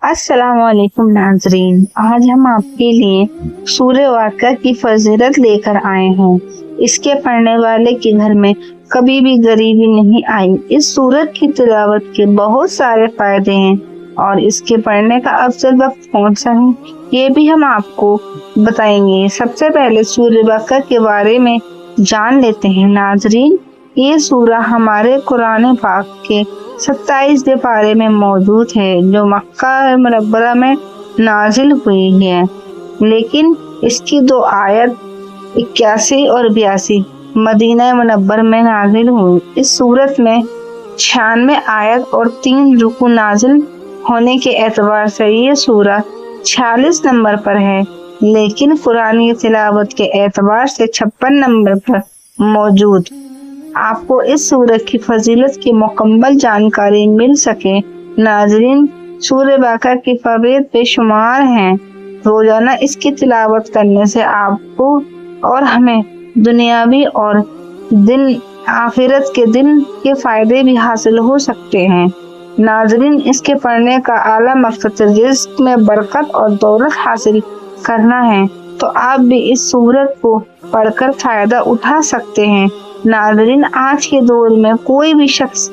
अस्सलाम वालेकुम नाजरीन, आज हम आपके लिए सूरह वाक़िआ की फजीलत लेकर आए हैं। इसके पढ़ने वाले के घर में कभी भी गरीबी नहीं आई। इस सूरत की तिलावत के बहुत सारे फायदे हैं और इसके पढ़ने का अफजल वक्त कौन सा है ये भी हम आपको बताएंगे। सबसे पहले सूरह वाक़िआ के बारे में जान लेते हैं। नाजरीन, ये सूरह हमारे कुरान पाक के 27वें पारे में मौजूद है जो मक्का मुनव्वरा में नाजिल हुई है, लेकिन इसकी 2 आयत 81 और 82 मदीना मुनव्वर में नाजिल हुई। इस सूरत में 96 आयत और 3 रुकू नाजिल होने के एतबार से ये सूरह 46 नंबर पर है, लेकिन कुरानी तिलावत के एतबार से 56 नंबर पर मौजूद। आपको इस सूरत की फजीलत की मुकम्मल जानकारी मिल सके, नाजरीन, सूरह वाक़िआ की फ़वाइद बेशुमार हैं। रोजाना इसकी तिलावत करने से आपको और हमें दुनियावी और दिन आखिरत के दिन के फायदे भी हासिल हो सकते हैं। नाजरीन, इसके पढ़ने का आला मकसद रिज़्क़ में बरकत और दौलत हासिल करना है, तो आप भी इस सूरत को पढ़कर फायदा उठा सकते हैं। नाज़रीन, आज के दौर में कोई भी शख्स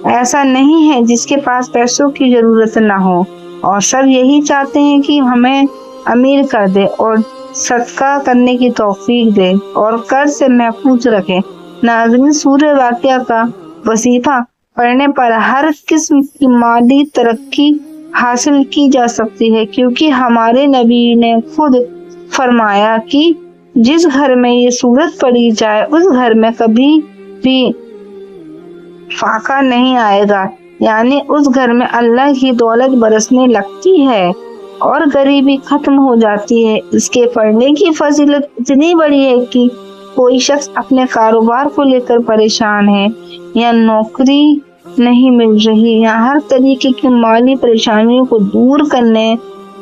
ऐसा नहीं है जिसके पास पैसों की जरूरत ना हो, और सब यही चाहते हैं कि हमें अमीर कर दे और सदका करने की तौफीक दे और कर्ज से महफूज रखे। नाज़रीन, सूरह वाक़िआ का वजीफा पढ़ने पर हर किस्म की माली तरक्की हासिल की जा सकती है, क्योंकि हमारे नबी ने खुद फरमाया कि जिस घर में ये सूरत पढ़ी जाए उस घर में कभी भी फाका नहीं आएगा, यानी उस घर में अल्लाह की दौलत बरसने लगती है और गरीबी खत्म हो जाती है। इसके पढ़ने की फजीलत इतनी बड़ी है कि कोई शख्स अपने कारोबार को लेकर परेशान है या नौकरी नहीं मिल रही या हर तरीके की माली परेशानियों को दूर करने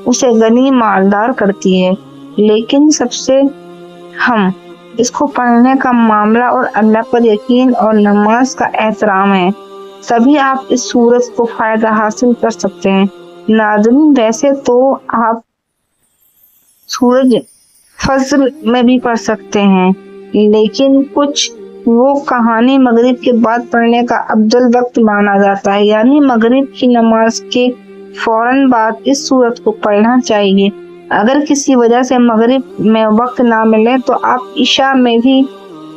उसे गनी मालदार करती है, लेकिन सबसे हम इसको पढ़ने का मामला और अल्लाह पर यकीन और नमाज का एहतराम है, तभी आप इस सूरत को फायदा हासिल कर सकते हैं। नाज़रीन, वैसे तो आप सूरज फज्र में भी पढ़ सकते हैं, लेकिन कुछ वो कहानी मगरिब के बाद पढ़ने का अफजल वक्त माना जाता है, यानी मगरिब की नमाज के फौरन बाद इस सूरत को पढ़ना चाहिए। अगर किसी वजह से मगरिब में वक्त ना मिले तो आप इशा में भी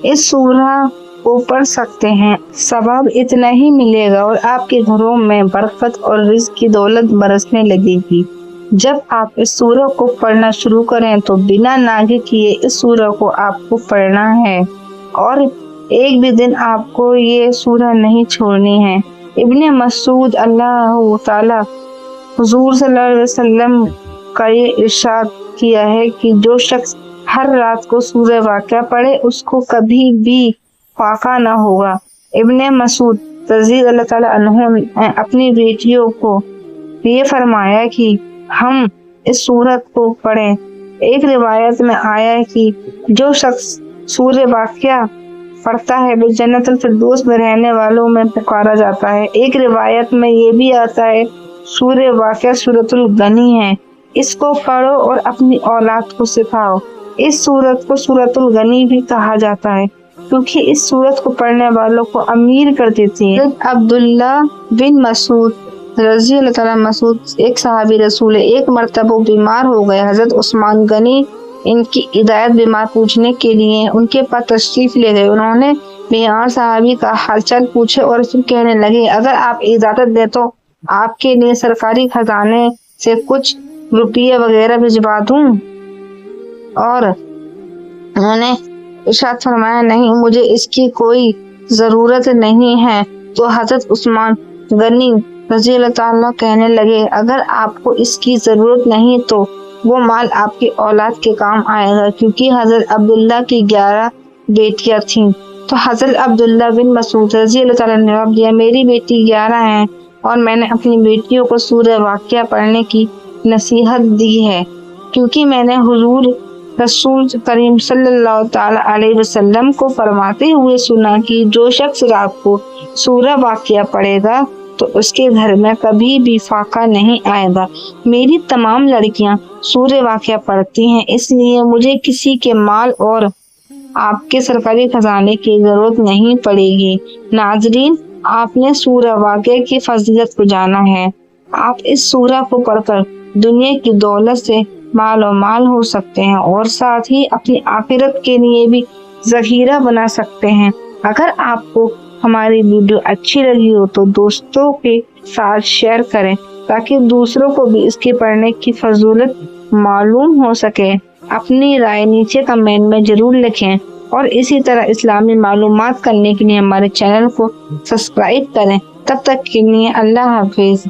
इस सूरह को पढ़ सकते हैं। सवाब इतना ही मिलेगा और आपके घरों में बरकत और रिज़्क़ की दौलत बरसने लगेगी। जब आप इस सूरह को पढ़ना शुरू करें तो बिना नागे किए इस सूरह को आपको पढ़ना है और एक भी दिन आपको ये सूरह नहीं छोड़नी है। इब्ने मसूद अल्लाह ताला हुजूर सल्लल्लाहु अलैहि वसल्लम का ये इरशाद किया है कि जो शख्स हर रात को सूरह वाक़िआ पढ़े उसको कभी भी फाका ना होगा। इब्ने मसूद रज़ी अल्लाह ताला अन्हु ने अपनी बेटियों को ये फरमाया कि हम इस सूरत को पढ़ें। एक रिवायत में आया है कि जो शख्स सूरह वाक़िआ पढ़ता है वो जन्नतुल फिरदौस में रहने वालों में पुकारा जाता है। एक रिवायत में ये भी आता है सूरह वाक़िआ सूरतुल गनी है, इसको पढ़ो और अपनी औलाद को सिखाओ। इस सूरत को सूरतुल गनी भी कहा जाता है क्योंकि इस सूरत को पढ़ने वालों को अमीर कर देती है। अब्दुल्ला बिन मसूद रज़ी अल्लाह ताला मसूद एक सहाबी रसूल है, एक मरतबा बीमार हो गए। हजरत उस्मान गनी इनकी हिदायत बीमार पूछने के लिए उनके पास तशरीफ ले गए। उन्होंने बीमार सहाबी का हालचाल पूछे और फिर कहने लगे, अगर आप इजाजत दे तो आपके लिए सरकारी खजाने से कुछ रुपये वगैरह भिजवा दूं। और उन्होंने इरशाद फरमाया, नहीं, मुझे इसकी कोई जरूरत नहीं है। तो हजरत उस्मान गनी रज़ी अल्लाह ताला कहने लगे, अगर आपको इसकी जरूरत नहीं तो वो माल आपकी औलाद के काम आएगा, क्योंकि हजरत अब्दुल्ला की 11 बेटियां थीं। तो हजरत अब्दुल्ला बिन मसूद रज़ी अल्लाह ताला ने जवाब दिया, मेरी बेटी 11 हैं और मैंने अपनी बेटियों को सूरह वाक़िआ पढ़ने की नसीहत दी है, क्योंकि मैंने हुजूर रसूल करीम सल्लल्लाहु ताला अलैहि वसल्लम को फरमाते हुए सुना कि जो शख्स रात को सूरह वाक़िआ पढ़ेगा تو اس کے گھر میں کبھی بھی فاقہ نہیں آئے گا۔ میری تمام لڑکیاں سورہ واقعہ پڑھتی ہیں، اس لیے مجھے کسی کے مال اور آپ کے سرکاری خزانے کی ضرورت نہیں پڑے گی۔ ناظرین، آپ نے سورہ واقعہ کی فضیلت کو جانا ہے۔ آپ اس سورہ کو پڑھ کر دنیا کی دولت سے مال و مال ہو سکتے ہیں اور ساتھ ہی اپنی آخرت کے لیے بھی ذخیرہ بنا سکتے ہیں۔ اگر آپ کو ہماری ویڈیو اچھی لگی ہو تو دوستوں کے ساتھ شیئر کریں تاکہ دوسروں کو بھی اس کے پڑھنے کی فضیلت معلوم ہو سکے۔ اپنی رائے نیچے کمنٹ میں ضرور لکھیں اور اسی طرح اسلامی معلومات کرنے کے لیے ہمارے چینل کو سبسکرائب کریں۔ تب تک کے لیے اللہ حافظ۔